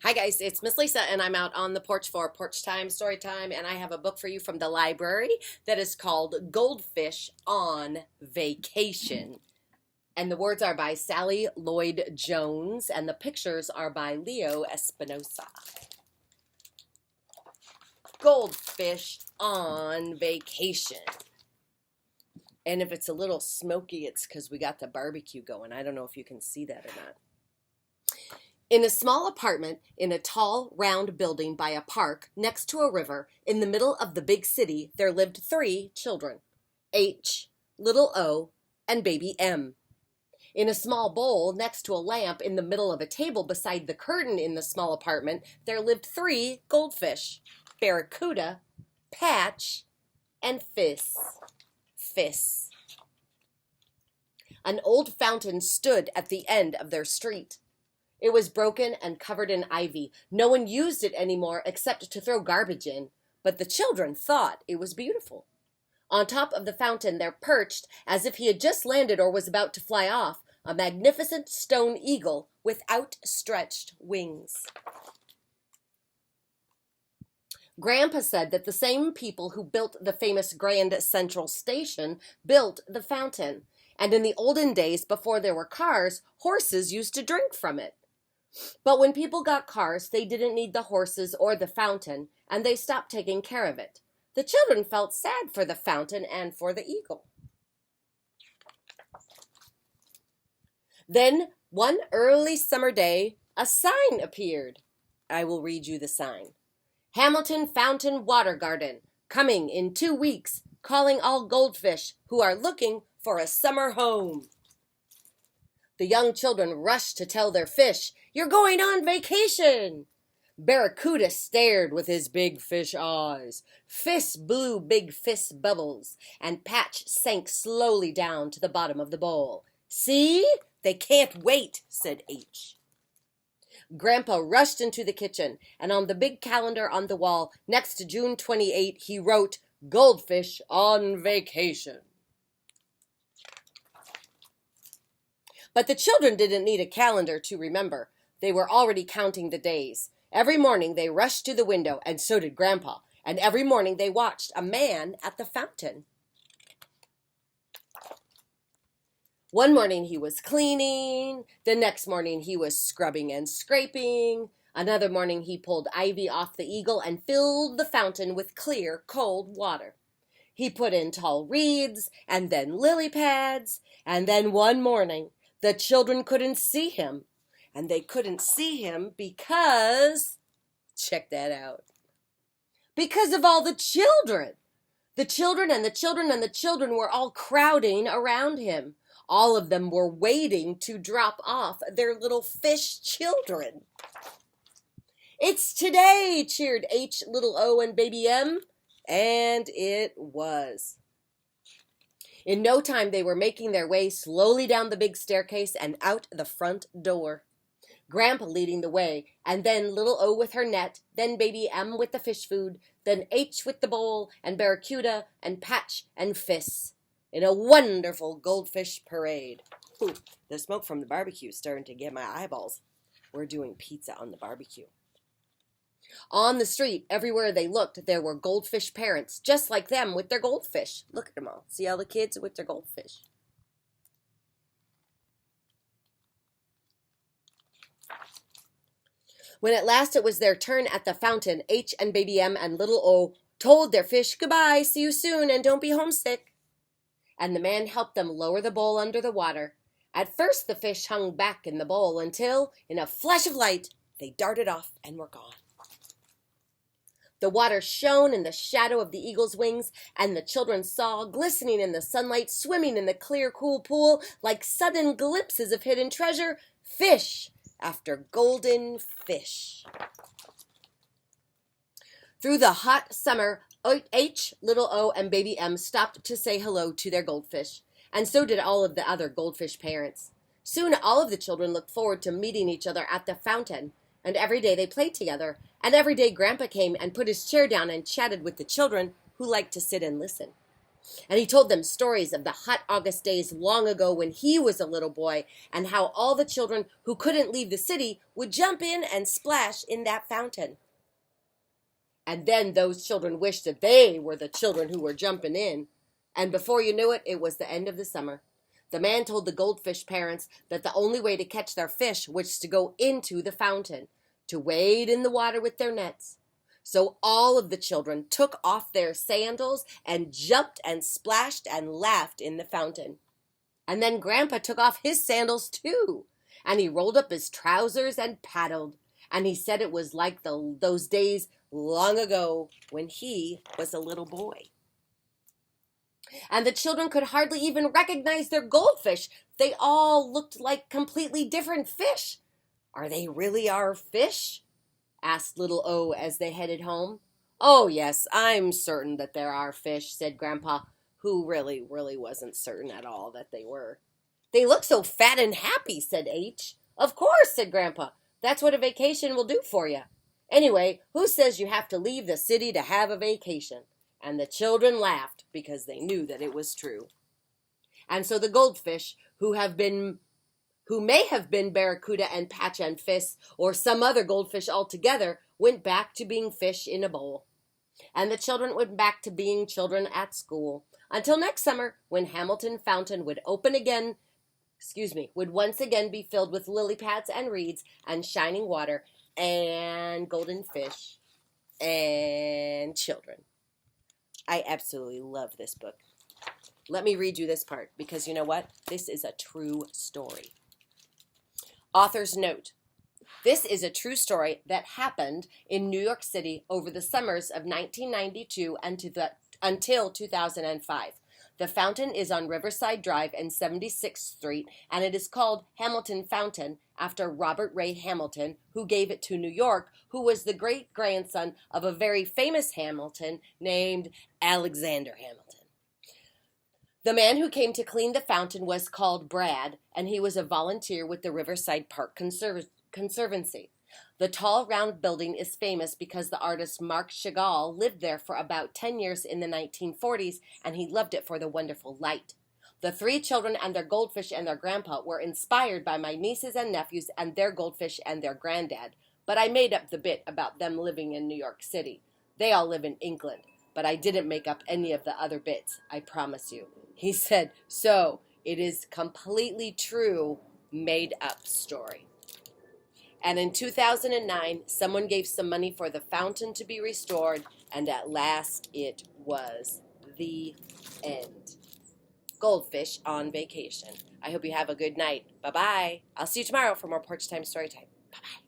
Hi guys, it's Miss Lisa and I'm out on the porch for porch time, story time, and I have a book for you from the library that is called Goldfish on Vacation. And the words are by Sally Lloyd Jones and the pictures are by Leo Espinosa. Goldfish on Vacation. And if it's a little smoky, it's because we got the barbecue going. I don't know if you can see that or not. In a small apartment in a tall, round building by a park next to a river in the middle of the big city, there lived 3 children, H, little O, and baby M. In a small bowl next to a lamp in the middle of a table beside the curtain in the small apartment, there lived 3 goldfish, Barracuda, Patch, and Fiss. Fiss. An old fountain stood at the end of their street. It was broken and covered in ivy. No one used it anymore except to throw garbage in, but the children thought it was beautiful. On top of the fountain there perched, as if he had just landed or was about to fly off, a magnificent stone eagle with outstretched wings. Grandpa said that the same people who built the famous Grand Central Station built the fountain, and in the olden days before there were cars, horses used to drink from it. But when people got cars, they didn't need the horses or the fountain, and they stopped taking care of it. The children felt sad for the fountain and for the eagle. Then, one early summer day, a sign appeared. I will read you the sign. Hamilton Fountain Water Garden, coming in 2 weeks, calling all goldfish who are looking for a summer home. The young children rushed to tell their fish, "You're going on vacation!" Barracuda stared with his big fish eyes. Fiss blew big Fiss bubbles, and Patch sank slowly down to the bottom of the bowl. "See? They can't wait," said H. Grandpa rushed into the kitchen, and on the big calendar on the wall next to June 28, he wrote, "Goldfish on Vacation." But the children didn't need a calendar to remember. They were already counting the days. Every morning they rushed to the window, and so did Grandpa. And every morning they watched a man at the fountain. One morning he was cleaning. The next morning he was scrubbing and scraping. Another morning he pulled ivy off the eagle and filled the fountain with clear, cold water. He put in tall reeds and then lily pads. And then one morning, the children couldn't see him, and they couldn't see him because, check that out, because of all the children. The children and the children and the children were all crowding around him. All of them were waiting to drop off their little fish children. "It's today," cheered H, little O, and baby M, and it was. In no time, they were making their way slowly down the big staircase and out the front door. Grandpa leading the way, and then little O with her net, then baby M with the fish food, then H with the bowl, and Barracuda, and Patch, and Fiss, in a wonderful goldfish parade. Ooh, the smoke from the barbecue is starting to get my eyeballs. We're doing pizza on the barbecue. On the street, everywhere they looked, there were goldfish parents, just like them with their goldfish. Look at them all. See all the kids with their goldfish. When at last it was their turn at the fountain, H and baby M and little O told their fish goodbye, see you soon, and don't be homesick. And the man helped them lower the bowl under the water. At first the fish hung back in the bowl until, in a flash of light, they darted off and were gone. The water shone in the shadow of the eagle's wings, and the children saw, glistening in the sunlight, swimming in the clear, cool pool, like sudden glimpses of hidden treasure, fish after golden fish. Through the hot summer, H, little O, and baby M stopped to say hello to their goldfish, and so did all of the other goldfish parents. Soon all of the children looked forward to meeting each other at the fountain, and every day they played together, and every day Grandpa came and put his chair down and chatted with the children, who liked to sit and listen. And he told them stories of the hot August days long ago when he was a little boy, and how all the children who couldn't leave the city would jump in and splash in that fountain. And then those children wished that they were the children who were jumping in. And before you knew it, it was the end of the summer. The man told the goldfish parents that the only way to catch their fish was to go into the fountain, to wade in the water with their nets. So all of the children took off their sandals and jumped and splashed and laughed in the fountain. And then Grandpa took off his sandals too, and he rolled up his trousers and paddled. And he said it was like those days long ago when he was a little boy. And the children could hardly even recognize their goldfish. They all looked like completely different fish. Are they really our fish? Asked little O as they headed home. Oh, yes, I'm certain that they're our fish, said Grandpa, who really wasn't certain at all that they were. They look so fat and happy, said H. Of course, said Grandpa. That's what a vacation will do for you. Anyway, who says you have to leave the city to have a vacation? And the children laughed because they knew that it was true. And so the goldfish, who may have been Barracuda and Patch and Fiss, or some other goldfish altogether, went back to being fish in a bowl. And the children went back to being children at school, until next summer, when Hamilton Fountain would would once again be filled with lily pads and reeds and shining water and golden fish and children. I absolutely love this book. Let me read you this part, because you know what? This is a true story. Author's note. This is a true story that happened in New York City over the summers of 1992 until 2005. The fountain is on Riverside Drive and 76th Street, and it is called Hamilton Fountain after Robert Ray Hamilton, who gave it to New York, who was the great-grandson of a very famous Hamilton named Alexander Hamilton. The man who came to clean the fountain was called Brad, and he was a volunteer with the Riverside Park Conservancy. The tall, round building is famous because the artist Marc Chagall lived there for about 10 years in the 1940s, and he loved it for the wonderful light. The three children and their goldfish and their grandpa were inspired by my nieces and nephews and their goldfish and their granddad, but I made up the bit about them living in New York City. They all live in England, but I didn't make up any of the other bits, I promise you. He said, so it is completely true, made-up story. And in 2009, someone gave some money for the fountain to be restored, and at last it was the end. Goldfish on Vacation. I hope you have a good night. Bye-bye. I'll see you tomorrow for more Porch Time Story Time. Bye-bye.